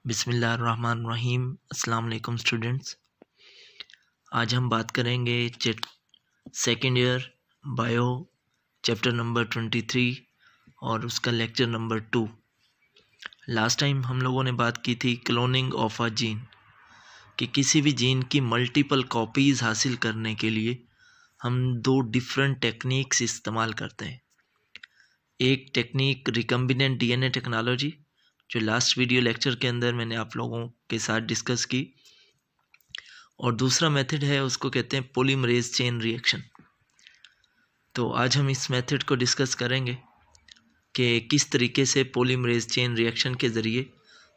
बिस्मिल्लाहिर्रहमानिर्रहीम। अस्सलाम वालेकुम स्टूडेंट्स। आज हम बात करेंगे second year bio chapter number 23 और उसका लेक्चर नंबर 2। लास्ट टाइम हम लोगों ने बात की थी क्लोनिंग ऑफ अ जीन, कि किसी भी जीन की मल्टीपल कॉपीज़ हासिल करने के लिए हम दो डिफरेंट टेक्निक्स इस्तेमाल करते हैं। एक टेक्निक रिकम्बिनेंट डीएनए टेक्नोलॉजी, जो लास्ट वीडियो लेक्चर के अंदर मैंने आप लोगों के साथ डिस्कस की, और दूसरा मेथड है उसको कहते हैं पॉलीमरेज चेन रिएक्शन। तो आज हम इस मेथड को डिस्कस करेंगे कि किस तरीके से पॉलीमरेज चेन रिएक्शन के ज़रिए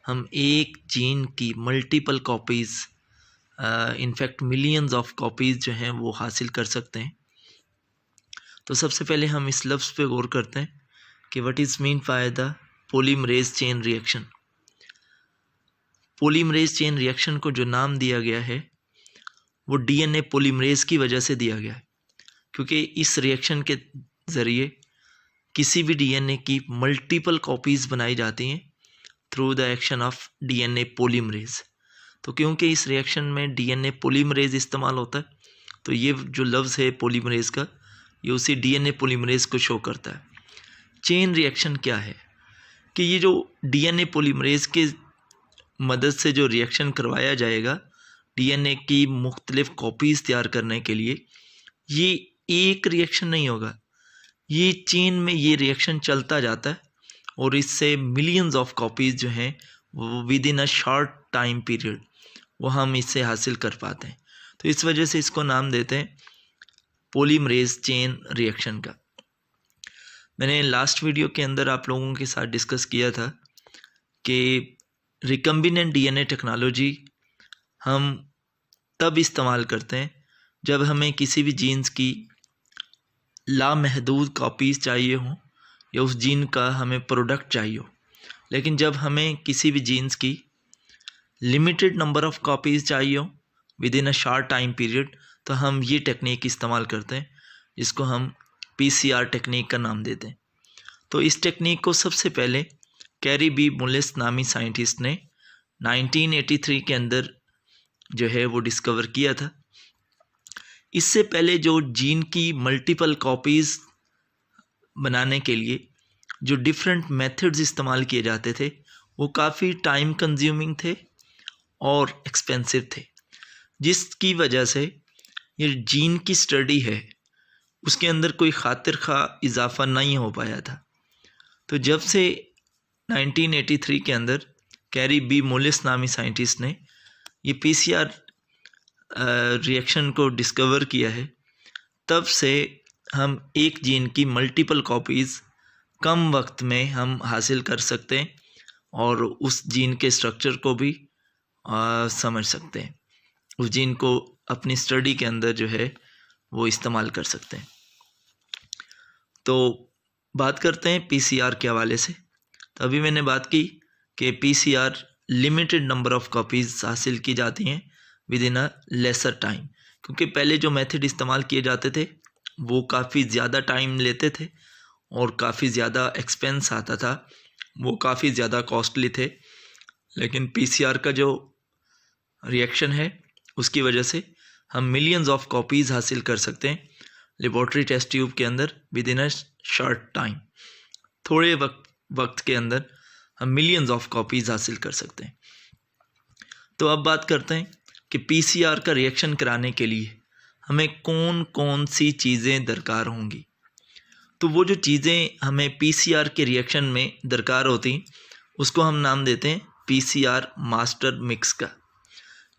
हम एक जीन की multiple copies, in fact millions of copies जो हैं वो हासिल कर सकते हैं। तो सबसे पहले हम इस लफ्ज़ पे गौर करते हैं कि what is mean by the polymerase chain reaction. Polymerase chain reaction को जो नाम दिया गया है वो डीएनए पॉलीमरेज की वजह से दिया गया है, क्योंकि इस रिएक्शन के ज़रिए किसी भी डीएनए की मल्टीपल कॉपीज़ बनाई जाती हैं through the action of DNA polymerase. तो क्योंकि इस रिएक्शन में डीएनए पॉलीमरेज इस्तेमाल होता है, तो ये जो लफ्ज़ है पॉलीमरेज का, ये उसी डीएनए पॉलीमरेज को शो करता है। चेन रिएक्शन क्या है कि ये जो डीएनए पॉलीमरेज के मदद से जो रिएक्शन करवाया जाएगा डीएनए की मुख्तलिफ कॉपीज़ तैयार करने के लिए, ये एक रिएक्शन नहीं होगा, ये चेन में ये रिएक्शन चलता जाता है और इससे मिलियंस ऑफ कॉपीज़ जो हैं वो with in a short time period वो हम इससे हासिल कर पाते हैं। तो इस वजह से इसको नाम देते हैं पॉलीमरेज चेन रिएक्शन का। मैंने लास्ट वीडियो के अंदर आप लोगों के साथ डिस्कस किया था कि रिकम्बिनेंट डीएनए टेक्नोलॉजी हम तब इस्तेमाल करते हैं जब हमें किसी भी जीन्स की लामहदूद कॉपीज़ चाहिए हों या उस जीन का हमें प्रोडक्ट चाहिए हो। लेकिन जब हमें किसी भी जीन्स की लिमिटेड नंबर ऑफ़ कॉपीज़ चाहिए हो with in a short time period, तो हम ये टेक्निक इस्तेमाल करते हैं, जिसको हम पीसीआर टेक्निक का नाम देते हैं। तो इस टेक्निक को सबसे पहले कैरी बी मुलिस नामी साइंटिस्ट ने 1983 के अंदर जो है वो डिस्कवर किया था। इससे पहले जो जीन की मल्टीपल कॉपीज़ बनाने के लिए जो डिफरेंट मेथड्स इस्तेमाल किए जाते थे वो काफ़ी टाइम कंज्यूमिंग थे और एक्सपेंसिव थे, जिसकी वजह से ये जीन की स्टडी है उसके अंदर कोई खातिर खा इजाफा नहीं हो पाया था। तो जब से 1983 के अंदर कैरी बी मुलिस नामी साइंटिस्ट ने ये पीसीआर रिएक्शन को डिस्कवर किया है, तब से हम एक जीन की मल्टीपल कॉपीज़ कम वक्त में हम हासिल कर सकते हैं और उस जीन के स्ट्रक्चर को भी समझ सकते हैं, उस जीन को अपनी स्टडी के अंदर जो है वो इस्तेमाल कर सकते हैं। तो बात करते हैं पीसीआर के हवाले से। तो अभी मैंने बात की कि PCR limited number of copies हासिल की जाती हैं with in a lesser time, क्योंकि पहले जो मेथड इस्तेमाल किए जाते थे वो काफ़ी ज़्यादा टाइम लेते थे और काफ़ी ज़्यादा एक्सपेंस आता था, वो काफ़ी ज़्यादा कॉस्टली थे। लेकिन पीसीआर का जो रिएक्शन है उसकी वजह से हम मिलियंस ऑफ कॉपीज़ हासिल कर सकते हैं लेबॉर्ट्री टेस्ट ट्यूब के अंदर with in a short time. थोड़े वक्त के अंदर हम मिलियंस ऑफ कॉपीज़ हासिल कर सकते हैं। तो अब बात करते हैं कि पीसीआर का रिएक्शन कराने के लिए हमें कौन कौन सी चीज़ें दरकार होंगी। तो वो जो चीज़ें हमें पीसीआर के रिएक्शन में दरकार होती उसको हम नाम देते हैं पीसीआर मास्टर मिक्स का।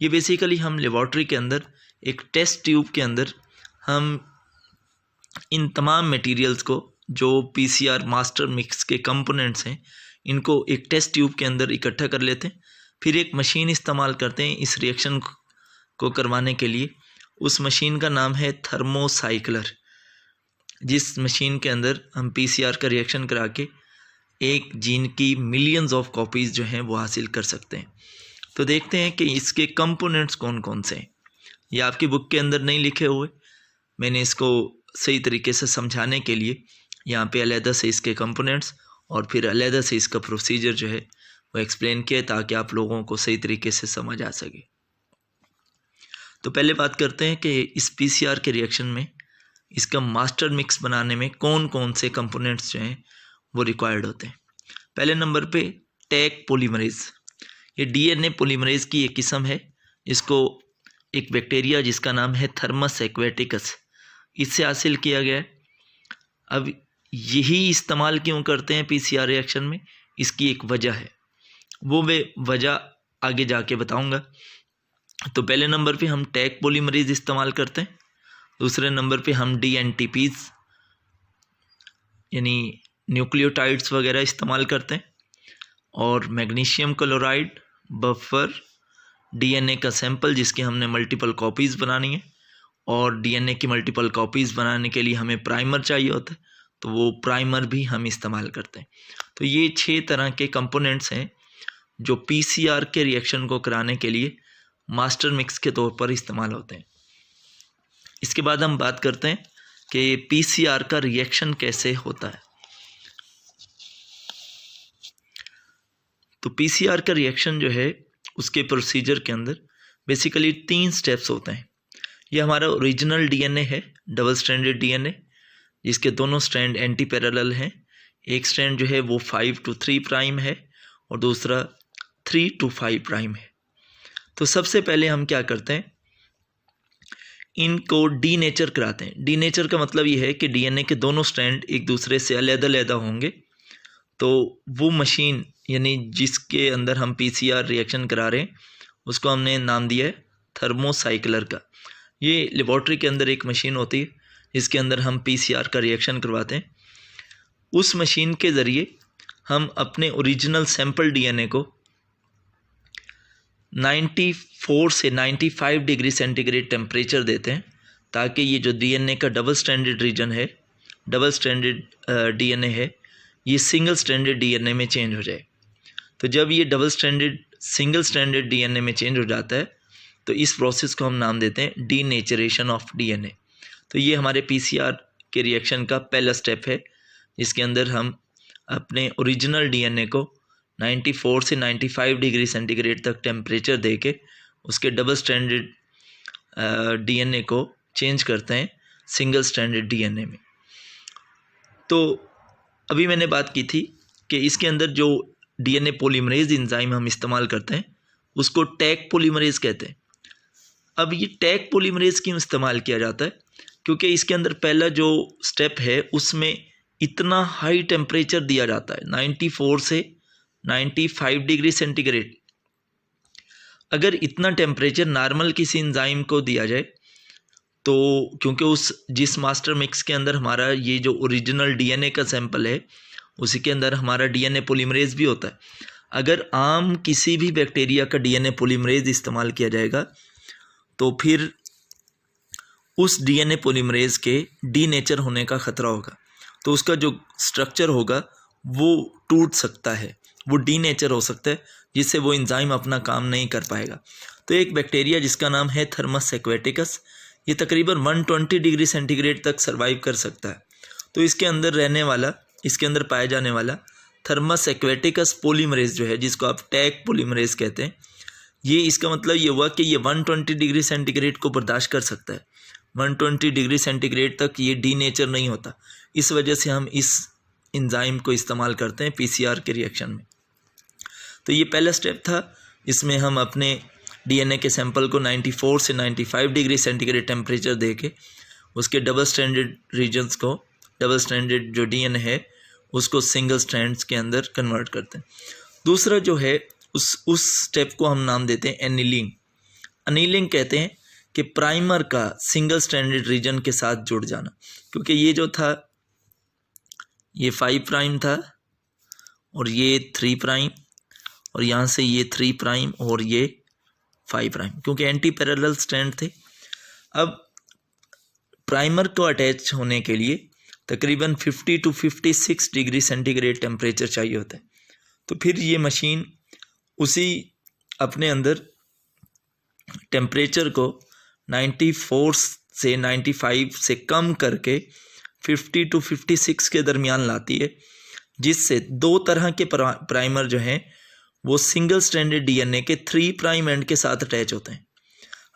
ये बेसिकली हम लेबॉर्ट्री के अंदर एक टेस्ट ट्यूब के अंदर हम इन तमाम मटेरियल्स को, जो पीसीआर मास्टर मिक्स के कंपोनेंट्स हैं, इनको एक टेस्ट ट्यूब के अंदर इकट्ठा कर लेते हैं। फिर एक मशीन इस्तेमाल करते हैं इस रिएक्शन को करवाने के लिए। उस मशीन का नाम है थर्मोसाइक्लर, जिस मशीन के अंदर हम पीसीआर का रिएक्शन करा के एक जीन की मिलियंस ऑफ कॉपीज़ जो हैं वो हासिल कर सकते हैं। तो देखते हैं कि इसके कंपोनेंट्स कौन कौन से हैं। ये आपकी बुक के अंदर नहीं लिखे हुए, मैंने इसको सही तरीके से समझाने के लिए यहाँ पे अलहदा से इसके कंपोनेंट्स और फिर अलहदा से इसका प्रोसीजर जो है वो एक्सप्लेन किया ताकि आप लोगों को सही तरीके से समझ आ सके। तो पहले बात करते हैं कि इस पीसीआर के रिएक्शन में इसका मास्टर मिक्स बनाने में कौन कौन से कंपोनेंट्स जो हैं वो रिक्वायर्ड होते हैं। पहले नंबर पे टैग पॉलीमरेज। ये डीएनए पॉलीमरेज की एक किस्म है। इसको एक बैक्टीरिया जिसका नाम है थर्मस एक्वेटिकस, इससे हासिल किया गया है। अब यही इस्तेमाल क्यों करते हैं पीसीआर रिएक्शन में, इसकी एक वजह है, वो मैं वजह आगे जाके बताऊंगा। तो पहले नंबर पे हम टैग पॉलीमरेज इस्तेमाल करते हैं। दूसरे नंबर पे हम डीएनटीपीज यानी न्यूक्लियोटाइड्स वगैरह इस्तेमाल करते हैं। और मैग्नीशियम क्लोराइड, बफर, डीएनए का सैंपल जिसके हमने मल्टीपल कॉपीज़ बनानी है, और डीएनए की मल्टीपल कॉपीज़ बनाने के लिए हमें प्राइमर चाहिए होता है, तो वो प्राइमर भी हम इस्तेमाल करते हैं। तो ये 6 तरह के कंपोनेंट्स हैं जो पीसीआर के रिएक्शन को कराने के लिए मास्टर मिक्स के तौर पर इस्तेमाल होते हैं। इसके बाद हम बात करते हैं कि पीसीआर का रिएक्शन कैसे होता है। तो पीसीआर का रिएक्शन जो है उसके प्रोसीजर के अंदर बेसिकली 3 स्टेप्स होते हैं। ये हमारा ओरिजिनल डीएनए है, डबल स्ट्रैंडेड डीएनए, जिसके दोनों स्ट्रैंड एंटी पैरेलल हैं। एक स्ट्रैंड जो है वो 5 to 3 प्राइम है और दूसरा 3 to 5 प्राइम है। तो सबसे पहले हम क्या करते हैं, इनको डीनेचर कराते हैं। डीनेचर का मतलब ये है कि डीएनए के दोनों स्ट्रैंड एक दूसरे से अलग-अलग होंगे। तो वो मशीन यानी जिसके अंदर हम पीसीआर रिएक्शन करा रहे हैं उसको हमने नाम दिया है थर्मोसाइक्लर का। ये लेबॉर्ट्री के अंदर एक मशीन होती है जिसके अंदर हम पीसीआर का रिएक्शन करवाते हैं। उस मशीन के ज़रिए हम अपने ओरिजिनल सैंपल डीएनए को 94 से 95 डिग्री सेंटीग्रेड टेम्परेचर देते हैं, ताकि ये जो डीएनए का डबल स्ट्रैंडेड रीजन है, डबल स्ट्रैंडेड डीएनए है, ये सिंगल स्ट्रैंडेड डीएनए में चेंज हो जाए। तो जब ये double stranded single stranded DNA में चेंज हो जाता है तो इस प्रोसेस को हम नाम देते हैं डीनेचरेशन ऑफ डीएनए। तो ये हमारे पीसीआर के रिएक्शन का पहला स्टेप है, जिसके अंदर हम अपने ओरिजिनल डीएनए को 94 से 95 डिग्री सेंटीग्रेड तक टेम्परेचर देके उसके डबल स्ट्रैंडेड डीएनए को चेंज करते हैं सिंगल स्ट्रैंडेड डीएनए में। तो अभी मैंने बात की थी कि इसके अंदर जो डीएनए पॉलीमरेज एंजाइम हम इस्तेमाल करते हैं उसको टैग पॉलीमरेज कहते हैं। अब ये टैग पॉलीमरेज क्यों इस्तेमाल किया जाता है, क्योंकि इसके अंदर पहला जो स्टेप है उसमें इतना हाई टेम्परेचर दिया जाता है 94 से 95 डिग्री सेंटीग्रेड। अगर इतना टेम्परेचर नॉर्मल किसी एंजाइम को दिया जाए तो क्योंकि उस जिस मास्टर मिक्स के अंदर हमारा ये जो ओरिजिनल डीएनए का सैंपल है उसी के अंदर हमारा डीएनए पॉलीमरेज भी होता है। अगर आम किसी भी बैक्टीरिया का डीएनए पॉलीमरेज इस्तेमाल किया जाएगा तो फिर उस डीएनए पॉलीमरेज के डीनेचर होने का ख़तरा होगा। तो उसका जो स्ट्रक्चर होगा वो टूट सकता है, वो डीनेचर हो सकता है, जिससे वो एंजाइम अपना काम नहीं कर पाएगा। तो एक बैक्टीरिया जिसका नाम है थर्मस एक्वेटिकस, ये तकरीबन 120 डिग्री सेंटीग्रेड तक सर्वाइव कर सकता है। तो इसके अंदर पाया जाने वाला थर्मस एक्वेटिकस पॉलीमरेज जो है, जिसको आप टैग पॉलीमरेज कहते हैं, ये इसका मतलब ये हुआ कि ये 120 डिग्री सेंटीग्रेड को बर्दाश्त कर सकता है। 120 डिग्री सेंटीग्रेड तक ये डीनेचर नहीं होता। इस वजह से हम इस एंजाइम को इस्तेमाल करते हैं पीसीआर के रिएक्शन में। तो ये पहला स्टेप था, इसमें हम अपने डीएनए के सैंपल को 94 से 95 डिग्री सेंटीग्रेड टेम्परेचर दे के उसके डबल स्ट्रैंडेड रीजन्स को, डबल स्ट्रैंडेड जो डीएनए है उसको सिंगल स्ट्रैंड्स के अंदर कन्वर्ट करते हैं। दूसरा जो है उस स्टेप को हम नाम देते हैं एनीलिंग। एनीलिंग कहते हैं कि प्राइमर का सिंगल स्ट्रैंडेड रीजन के साथ जुड़ जाना, क्योंकि ये जो था ये 5 प्राइम था और ये 3 प्राइम और यहाँ से ये 3 प्राइम और ये 5 प्राइम, क्योंकि एंटी पैरेलल स्ट्रैंड थे। अब प्राइमर को अटैच होने के लिए तकरीबन 50 to 56 डिग्री सेंटीग्रेड टेम्परेचर चाहिए होता है। तो फिर ये मशीन उसी अपने अंदर टेम्परेचर को 94 से 95 से कम करके 50 to 56 के दरमियान लाती है, जिससे 2 तरह के प्राइमर जो हैं वो सिंगल स्ट्रैंडेड डीएनए के 3 प्राइम एंड के साथ अटैच होते हैं।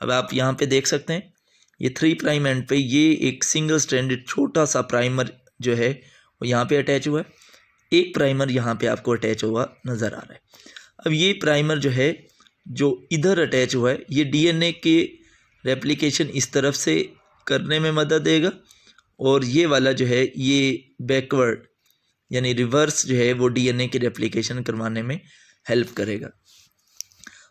अब आप यहाँ पे देख सकते हैं ये 3 प्राइम एंड पे ये एक सिंगल स्ट्रैंडेड छोटा सा प्राइमर जो है वो यहाँ पे अटैच हुआ है, एक प्राइमर यहाँ पे आपको अटैच हुआ नज़र आ रहा है। अब ये प्राइमर जो है जो इधर अटैच हुआ है ये डीएनए के रेप्लिकेशन इस तरफ से करने में मदद देगा, और ये वाला जो है ये बैकवर्ड यानी रिवर्स जो है वो डीएनए की रेप्लिकेशन करवाने में हेल्प करेगा।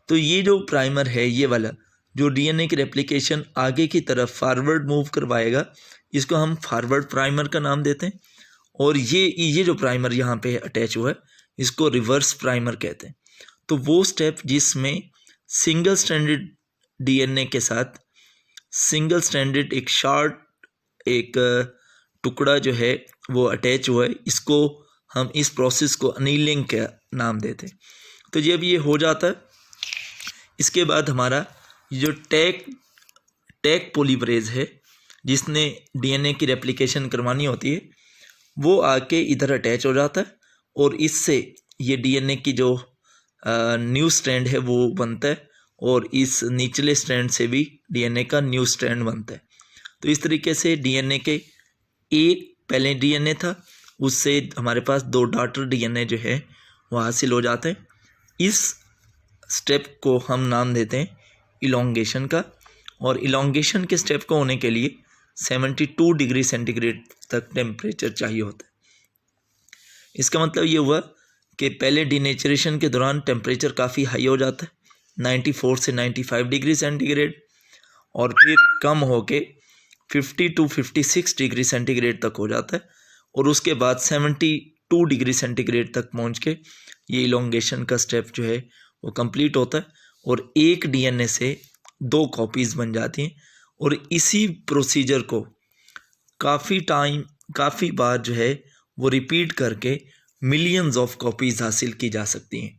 तो ये जो प्राइमर है ये वाला जो डीएनए की रेप्लिकेशन आगे की तरफ फॉरवर्ड मूव करवाएगा, इसको हम फॉरवर्ड प्राइमर का नाम देते हैं। और ये जो प्राइमर यहाँ पे अटैच हुआ है इसको रिवर्स प्राइमर कहते हैं। तो वो स्टेप जिसमें सिंगल स्ट्रैंडेड डीएनए के साथ सिंगल स्ट्रैंडेड एक शॉर्ट एक टुकड़ा जो है वो अटैच हुआ है, इसको हम इस प्रोसेस को अनीलिंग का नाम देते हैं। तो जब ये हो जाता है इसके बाद हमारा जो टैग पॉलीमरेज है जिसने डीएनए की रेप्लिकेशन करवानी होती है वो आके इधर अटैच हो जाता है, और इससे ये डीएनए की जो न्यू स्ट्रैंड है वो बनता है, और इस निचले स्ट्रैंड से भी डीएनए का न्यू स्ट्रैंड बनता है। तो इस तरीके से डीएनए के एक पहले डीएनए था उससे हमारे पास 2 डॉटर डीएनए जो है वो हासिल हो जाते हैं। इस स्टेप को हम नाम देते हैं इलोंगेशन का, और इलोंगेशन के स्टेप को होने के लिए 72 डिग्री सेंटीग्रेड तक टेम्परेचर चाहिए होता है। इसका मतलब ये हुआ कि पहले डीनेचरेशन के दौरान टेम्परेचर काफ़ी हाई हो जाता है 94 से 95 डिग्री सेंटीग्रेड, और फिर कम होके 50 to 56 डिग्री सेंटीग्रेड तक हो जाता है, और उसके बाद 72 डिग्री सेंटीग्रेड तक पहुंच के ये इलोंगेशन का स्टेप जो है वो कंप्लीट होता है, और एक डीएनए से 2 कॉपीज़ बन जाती हैं। और इसी प्रोसीजर को काफ़ी बार जो है वो रिपीट करके मिलियंस ऑफ कॉपीज़ हासिल की जा सकती हैं।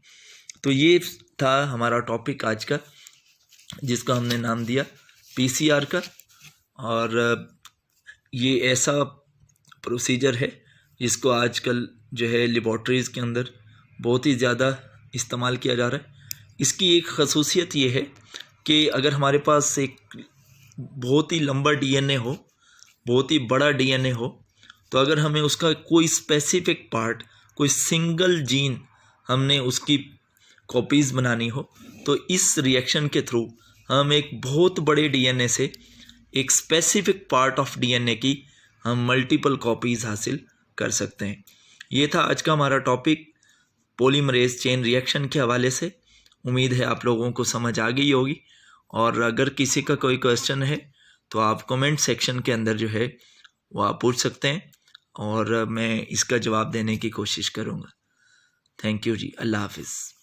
तो ये था हमारा टॉपिक आज का जिसको हमने नाम दिया पीसीआर का, और ये ऐसा प्रोसीजर है जिसको आजकल जो है लेबॉर्ट्रीज़ के अंदर बहुत ही ज़्यादा इस्तेमाल किया जा रहा है। इसकी एक ख़ासियत ये है कि अगर हमारे पास एक बहुत ही लंबा डीएनए हो, बहुत ही बड़ा डीएनए हो, तो अगर हमें उसका कोई स्पेसिफिक पार्ट, कोई सिंगल जीन हमने उसकी कॉपीज़ बनानी हो, तो इस रिएक्शन के थ्रू हम एक बहुत बड़े डीएनए से एक स्पेसिफिक पार्ट ऑफ डीएनए की हम मल्टीपल कॉपीज़ हासिल कर सकते हैं। ये था आज का हमारा टॉपिक पॉलीमरेज चेन रिएक्शन के हवाले से। उम्मीद है आप लोगों को समझ आ गई होगी, और अगर किसी का कोई क्वेश्चन है तो आप कमेंट सेक्शन के अंदर जो है वो आप पूछ सकते हैं, और मैं इसका जवाब देने की कोशिश करूँगा। थैंक यू जी, अल्लाह हाफिज़।